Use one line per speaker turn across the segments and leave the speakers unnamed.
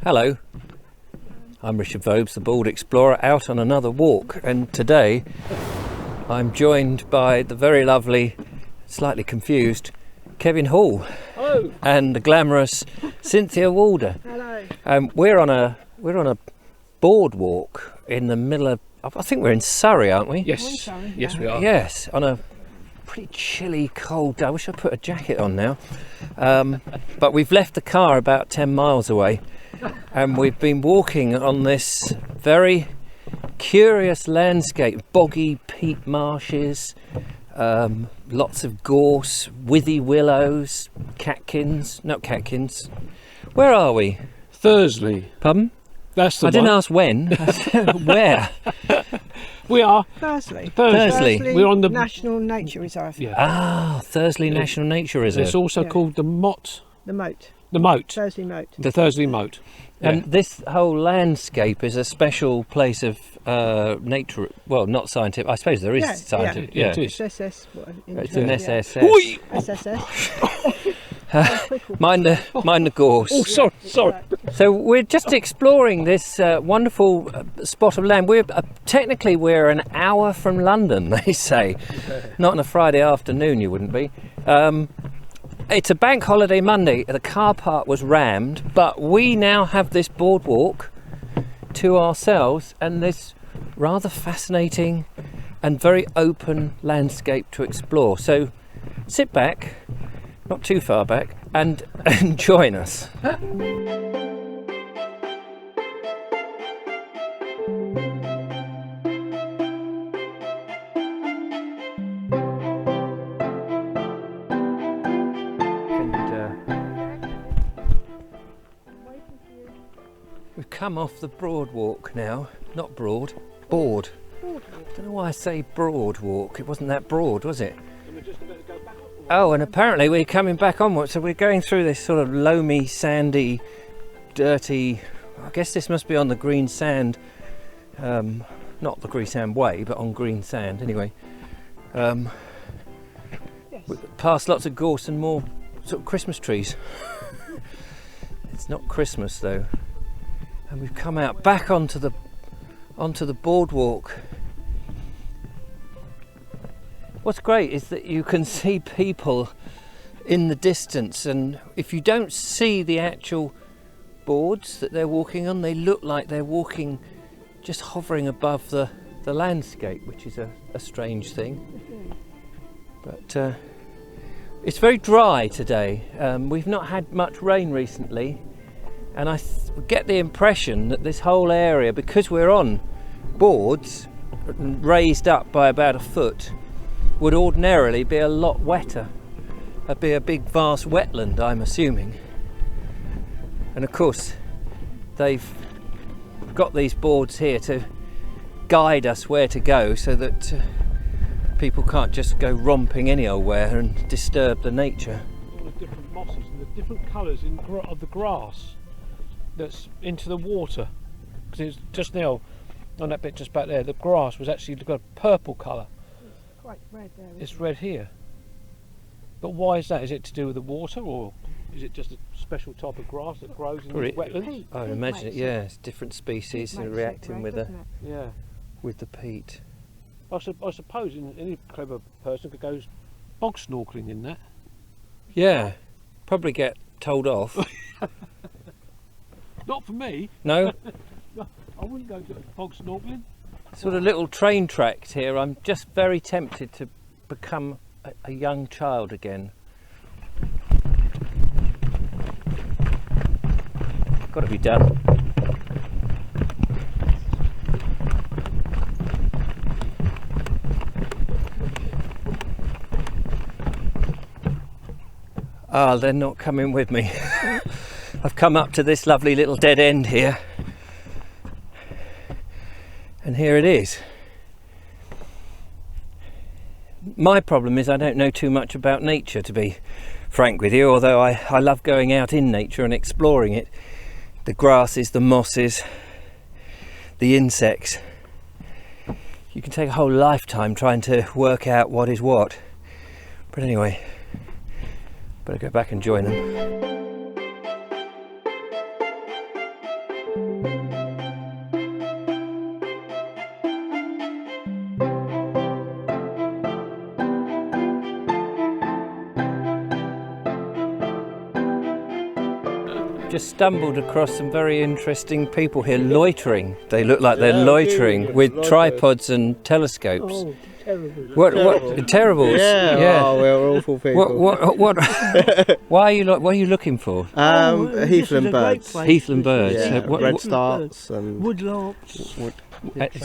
Hello, I'm Richard Vobes, the Bald Explorer, out on another walk, and today I'm joined by the very lovely, slightly confused Kevin Hall.
Hello.
And the glamorous Cynthia Walder.
Hello.
We're on a boardwalk in the middle of, I think we're in Surrey, aren't we?
Yes, yes we are.
Yes, on a pretty chilly, cold day. I wish I put a jacket on now. But we've left the car about 10 miles away, and we've been walking on this very curious landscape, boggy peat marshes, lots of gorse, withy willows, not catkins. Where are we?
Thursley.
Pardon?
That's the
I didn't
one.
ask when. I said where?
We are.
Thursley.
Thursley.
We're on the
National Nature Reserve.
Yeah.
Ah, Thursley National Nature Reserve.
It's also
Yeah.
called the Moat.
The moat.
The Moat.
Thursley Moat.
The Thursley Moat.
And this whole landscape is a special place of nature. Well, not scientific. I suppose there is
Yeah,
scientific.
yeah, it is.
SSS.
It's an SSS.
Oi!
SSS.
Mind the gorse.
Oh, sorry.
So we're just exploring this wonderful spot of land. Technically we're an hour from London, they say. Not on a Friday afternoon, you wouldn't be. It's a bank holiday Monday. The car park was rammed, but we now have this boardwalk to ourselves and this rather fascinating and very open landscape to explore. So sit back, not too far back, and join us. We've come off the boardwalk now, not broad, board. I don't know why I say broad walk, it wasn't that broad, was it? Oh, and apparently we're coming back onward, so we're going through this sort of loamy, sandy, dirty, I guess this must be on the green sand, not the green sand way, but on green sand anyway.
Yes.
Past lots of gorse and more sort of Christmas trees. It's not Christmas though. And we've come out back onto the boardwalk. What's great is that you can see people in the distance, and if you don't see the actual boards that they're walking on, they look like they're walking just hovering above the landscape, which is a strange thing. But it's very dry today. We've not had much rain recently, and I get the impression that this whole area, because we're on boards raised up by about a foot, would ordinarily be a lot wetter. It'd be a big vast wetland, I'm assuming. And of course they've got these boards here to guide us where to go, so that people can't just go romping any old where and disturb the nature.
All the different mosses and the different colours of the grass that's into the water. Because just now, on that bit just back there, the grass was actually got a purple colour.
It's quite red there.
It's red here. But why is that? Is it to do with the water, or is it just a special type of grass that grows in these wetlands?
I would imagine it, yeah, it's different species reacting with the peat.
I suppose any clever person could go bog snorkeling in that.
Yeah, probably get told off.
Not for me.
No?
I wouldn't go bog snorkeling.
Sort of little train tracks here. I'm just very tempted to become a young child again. Got to be done. Ah, they're not coming with me. I've come up to this lovely little dead end here, and here it is. My problem is I don't know too much about nature, to be frank with you, although I love going out in nature and exploring it. The grasses, the mosses, the insects. You can take a whole lifetime trying to work out what is what. But anyway, better go back and join them. Just stumbled across some very interesting people here loitering. They look like they're loitering with tripods and telescopes.
Oh, terrible.
What terribles?
Yeah. Oh, we're awful people.
What why are you looking for?
Heathland birds.
Heathland birds.
Yeah,
What-
redstarts and
Woodlarks.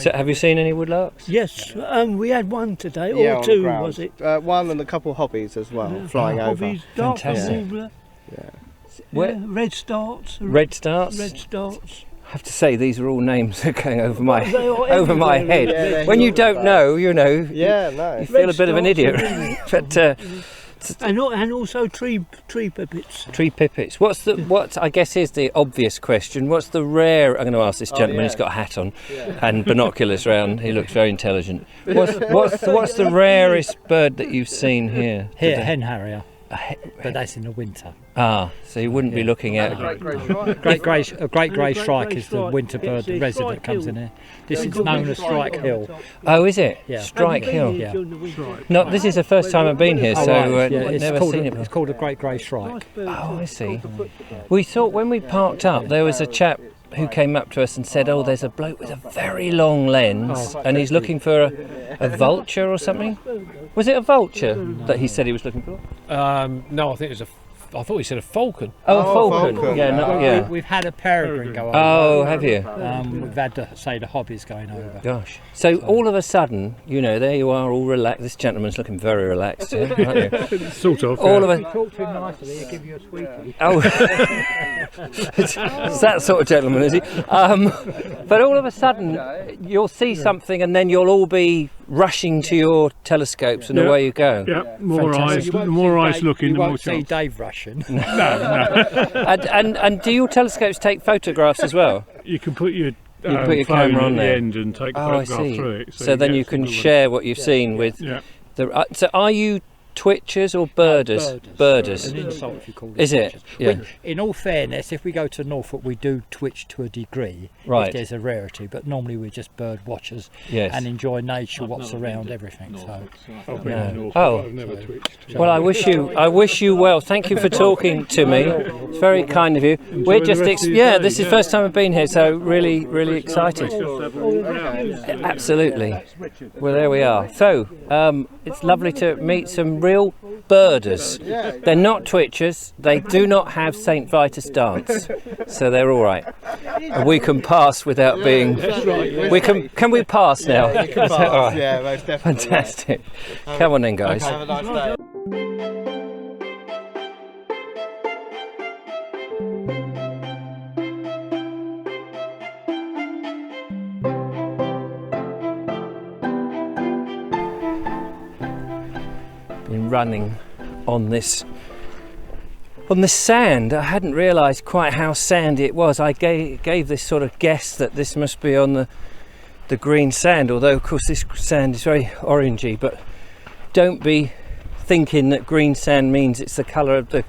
So have you seen any woodlarks?
Yes, we had one today,
yeah,
or
on the
two,
ground.
was it?
One and a couple hobbies as well, flying
Hobbies, Dartford
Fantastic.
warbler,
over.
Where-
redstarts.
Redstarts?
Redstarts.
I have to say these are all names that are going over my
They are
over my
everywhere,
head.
yeah, they're
When you
huge
don't
birds.
know, you know,
Yeah, no.
you feel a bit of an
Redstarts
idiot.
are
But
And also tree pipits.
tree pipits. What I guess is the obvious question. What's the rare? I'm going to ask this gentleman.
yeah.
He's got a hat on and binoculars round. He looks very intelligent. What's the rarest bird that you've seen here?
Here,
today?
hen harrier, but that's in the winter.
Ah, so you wouldn't be looking at.
A great grey shrike is the winter bird, the resident comes in here. This is known as Strike Hill.
Oh, is it?
Yeah.
Strike Hill.
Yeah.
No, this is the first time I've been here, so
It's
never
called
seen it
it's
before.
called a great grey shrike.
Oh, I see. We thought when we parked up, there was a chap who came up to us and said, "Oh, there's a bloke with a very long lens, and he's looking for a vulture or something." Was it a vulture that he said he was looking for?
No, I think it was I thought he said a falcon.
Oh, a falcon.
falcon.
Yeah, no,
Well,
yeah.
We've had a peregrine go over.
Oh, have you?
We've had, the hobbies going over.
Gosh. So all of a sudden, you know, there you are, all relaxed. This gentleman's looking very relaxed here, aren't you?
Sort of.
All of a
Talk to him nicely, he'll give you a sweetie.
oh, it's that sort of gentleman, is he? But all of a sudden, you'll see something, and then you'll all be rushing to your telescopes, and away you go.
Yeah, more
Fantastic.
eyes looking,
You
the more
won't see
chance.
Dave rushing.
And do your telescopes take photographs as well?
You can put your
put your
phone
camera
at
on
the
there.
end and take a
Oh, I
photograph
see.
through it.
So then you
get
can
some good
share what you've seen with
ones. Yeah.
the. So are you twitchers or birders? Birders.
An insult if you call it.
Is it?
twitchers.
Yeah.
In all fairness, if we go to Norfolk, we do twitch to a degree.
Right.
If there's a rarity, but normally we're just bird watchers
Yes.
and enjoy nature, what's around everything. So.
I've been
Yeah.
in Norfolk,
Oh.
I've never twitched.
Well, I wish you well. Thank you for talking to me. It's very kind of you. We're
the
just,
rest of your day,
this is the
yeah.
first time I've been here, so really excited. Absolutely. Well, there we are. So, it's lovely to meet some real birders. They're not twitchers. They do not have St. Vitus dance, so they're all right. And we can pass without being. We can we pass now?
You can
Is that all
pass,
right?
yeah, most definitely.
Fantastic. Come on then, guys.
Have a nice day.
Been running on this sand. I hadn't realised quite how sandy it was. I gave this sort of guess that this must be on the green sand, although of course this sand is very orangey. But don't be thinking that green sand means it's the colour of the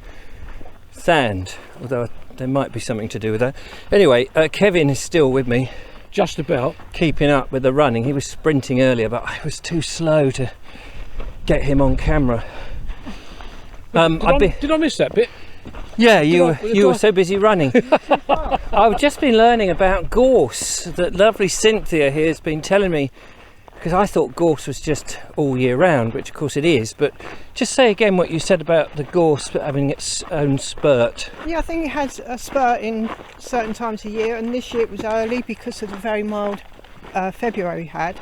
sand, although there might be something to do with that. Anyway, Kevin is still with me,
Just about.
keeping up with the running. He was sprinting earlier, but I was too slow to get him on camera.
Did I miss that bit?
Yeah, you were
I-
so busy running. I've just been learning about gorse. That lovely Cynthia here has been telling me, because I thought gorse was just all year round, which of course it is. But just say again what you said about the gorse having its own spurt.
Yeah, I think it has a spurt in certain times of year, and this year it was early because of the very mild February we had,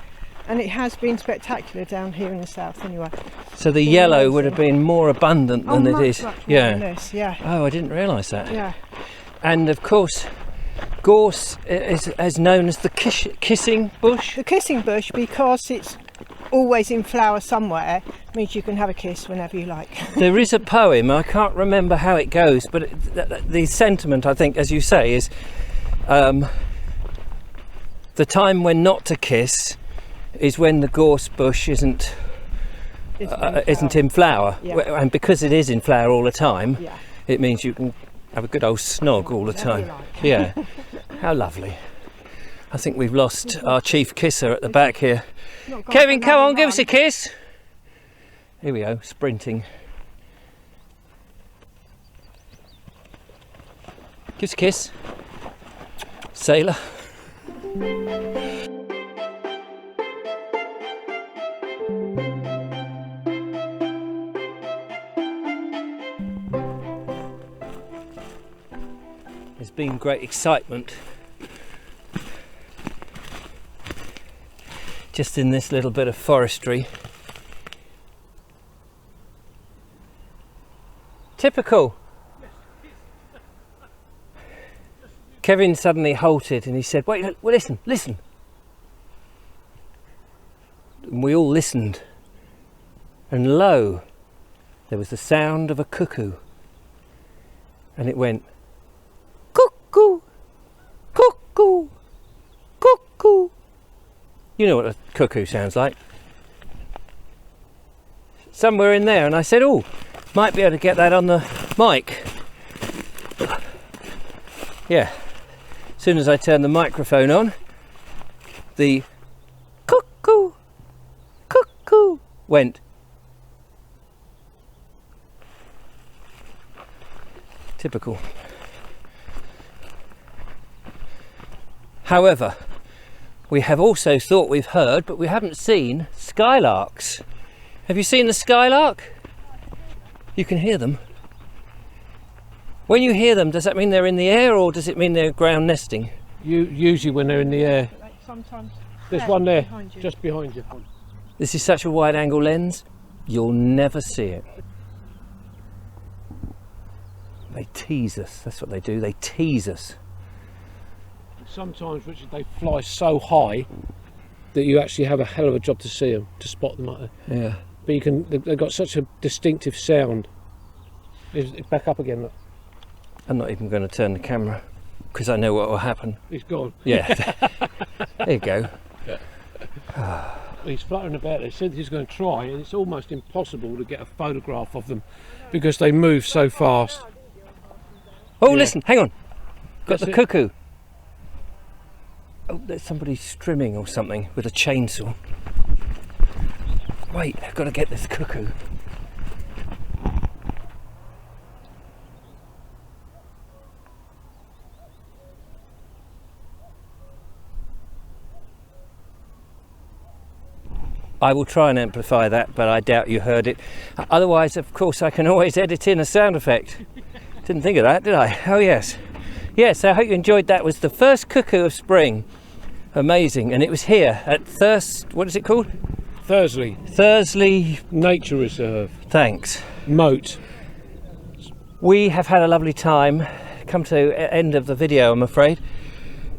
and it has been spectacular down here in the south anyway.
So the yellow would have been more abundant than it
much,
is.
much more than
Yeah.
this, yeah.
Oh, I didn't realise that.
Yeah.
And of course, gorse is known as the kissing bush.
The kissing bush, because it's always in flower somewhere, means you can have a kiss whenever you like.
There is a poem, I can't remember how it goes, but the sentiment, I think, as you say, is the time when not to kiss is when the gorse bush isn't in flower.
Yeah.
And because it is in flower all the time,
Yeah.
it means you can have a good old snog all the
Whatever you
time.
like.
Yeah. How lovely. I think we've lost our chief kisser at the back here. Kevin, come on, give us a kiss. Here we go, sprinting. Give us a kiss. Sailor. There's been great excitement just in this little bit of forestry. Typical. Kevin suddenly halted and he said, wait, well, listen, listen. And we all listened. And lo, there was the sound of a cuckoo. And it went, cuckoo, cuckoo, cuckoo. You know what a cuckoo sounds like. Somewhere in there, and I said, oh, might be able to get that on the mic. Yeah, as soon as I turned the microphone on, the cuckoo, cuckoo went. Typical. However, we have also thought we've heard, but we haven't seen skylarks. Have you seen the skylark? You can hear them. When you hear them, does that mean they're in the air or does it mean they're ground nesting?
Usually when they're in the air.
Sometimes.
There's one there, just behind you.
This is such a wide angle lens, you'll never see it. They tease us, that's what they do, they tease us.
Sometimes, Richard, they fly so high that you actually have a hell of a job to see them, to spot them up there.
Yeah.
But you can, they've got such a distinctive sound. It's back up again, look.
I'm not even going to turn the camera because I know what will happen.
He's gone.
Yeah. There you go.
He's fluttering about there. Cynthia's going to try, and it's almost impossible to get a photograph of them because they move so fast.
Oh,
Yeah.
listen, hang on. Got
That's
the
it.
cuckoo. Oh, there's somebody trimming or something with a chainsaw. Wait, I've got to get this cuckoo. I will try and amplify that, but I doubt you heard it. Otherwise, of course, I can always edit in a sound effect. Didn't think of that, did I? Oh, yes. Yes, I hope you enjoyed that. It was the first cuckoo of spring. Amazing. And it was here at what is it called?
Thursley.
Thursley.
Nature Reserve.
Thanks.
Moat.
We have had a lovely time. Come to end of the video, I'm afraid.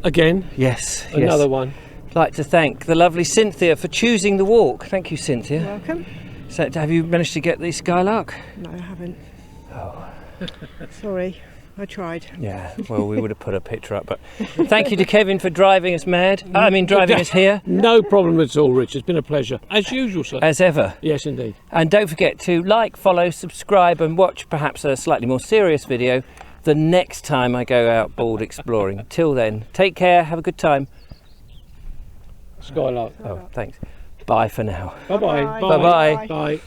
Again.
Yes.
Another one.
I'd like to thank the lovely Cynthia for choosing the walk. Thank you, Cynthia.
You're welcome.
So, have you managed to get the skylark?
No, I haven't.
Oh.
Sorry, I tried.
Yeah, well, we would have put a picture up, but thank you to Kevin for driving us mad. I mean, driving us here.
No problem at all, Rich. It's been a pleasure. As usual, sir.
As ever.
Yes, indeed.
And don't forget to like, follow, subscribe and watch perhaps a slightly more serious video the next time I go out board exploring. Till then, take care, have a good time.
Skylark.
Oh, thanks. Bye for now.
Bye-bye.
Bye.
Bye-bye.
Bye.